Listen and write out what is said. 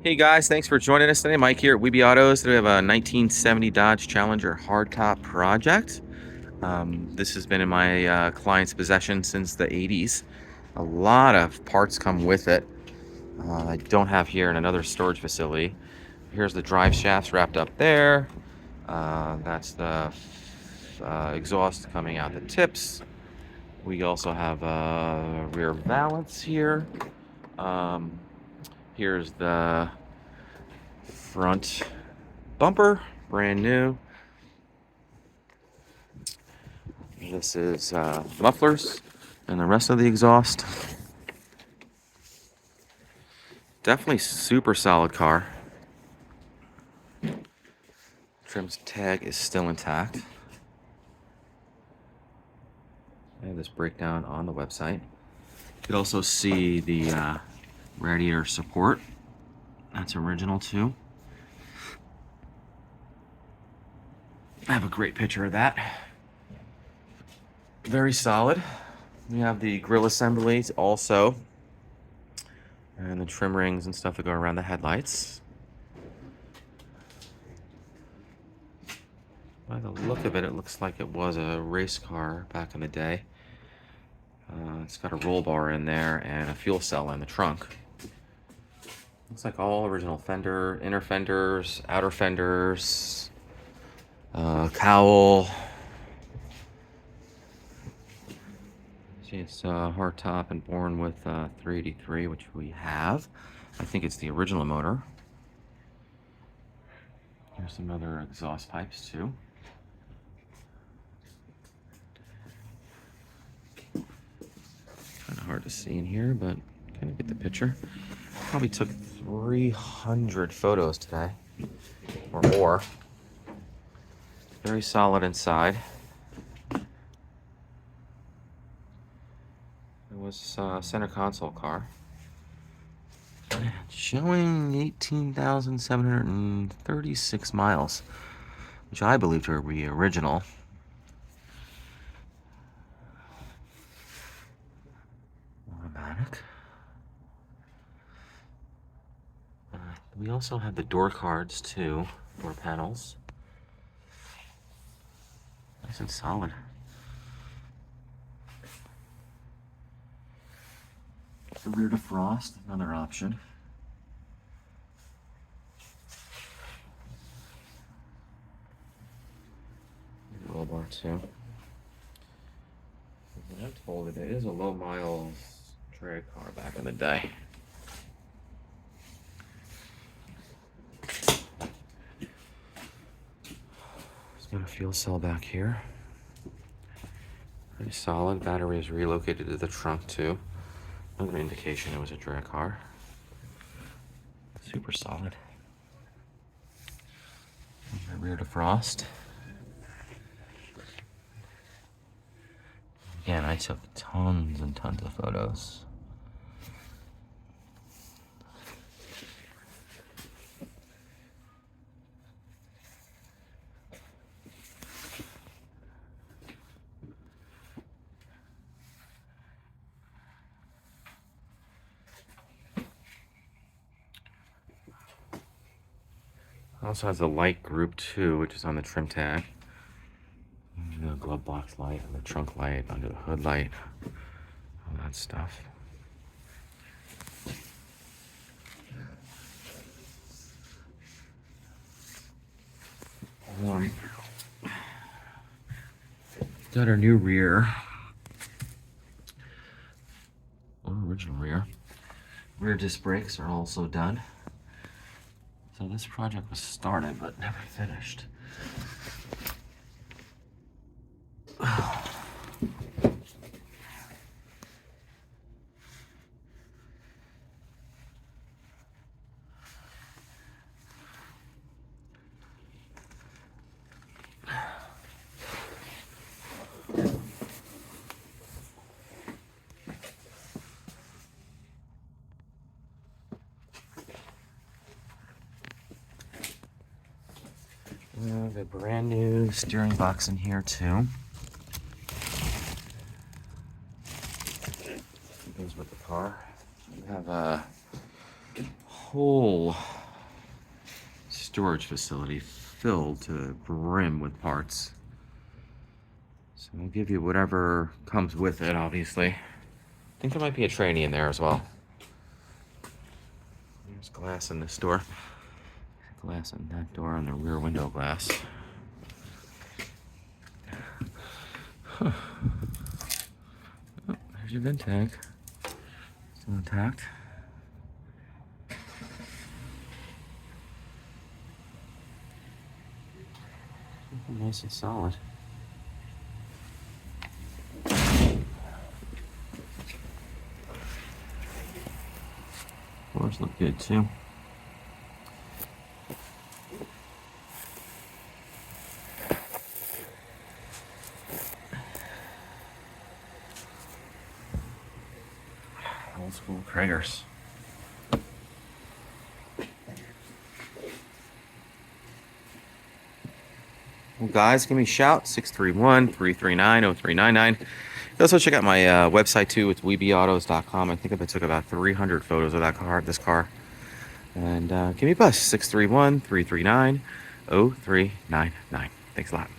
Hey guys, thanks for joining us today. Mike here at Weeby Autos. Today we have a 1970 Dodge Challenger hardtop project. This has been in my client's possession since the 80s. A lot of parts come with it. I don't have here in another storage facility. Here's the drive shafts wrapped up there. That's the exhaust coming out the tips. We also have a rear valance here. Um, Here's the front bumper, brand new. This is mufflers and the rest of the exhaust. Definitely super solid car. Trim's tag is still intact. I have this breakdown on the website. You could also see the radiator support. That's original too. I have a great picture of that. Very solid. We have the grill assemblies also, and the trim rings and stuff that go around the headlights. By the look of it, it looks like it was a race car back in the day. It's got a roll bar in there and a fuel cell in the trunk. Looks like all original fender, inner fenders, outer fenders, cowl. See, it's hardtop and born with 383, which we have. I think it's the original motor. Here's some other exhaust pipes too. Kind of hard to see in here, but kind of get the picture. Probably took 300 photos today, or more. Very solid inside. It was a center console car. Showing 18,736 miles, which I believe to be original. Automatic. We also have the door cards too, door panels. Nice and solid. The rear defrost, another option. The roll bar too. I'm told it is a low miles drag car back in the day. There's got a fuel cell back here. Pretty solid. Battery is relocated to the trunk too. Another indication it was a drag car. Super solid. And the rear defrost. Again, I took tons and tons of photos. Also has a light group 2, which is on the trim tag. The glove box light and the trunk light, under the hood light, all that stuff. Got our new rear, original rear. Rear disc brakes are also done. So this project was started but never finished. The brand new steering box in here too. Goes with the car. We have a whole storage facility filled to the brim with parts. So I'll give you whatever comes with it, obviously. I think there might be a tranny in there as well. There's glass in this door. Glass in that door on the rear window glass. Huh. Oh, there's your vent tank. Still intact. Nice and solid. Floors look good too. Old School Cragers. Well, guys, give me a shout, 631-339-0399. You also check out my website too. It's weebyautos.com. I think I took about 300 photos of this car. And give me a buzz, 631-339-0399. Thanks a lot.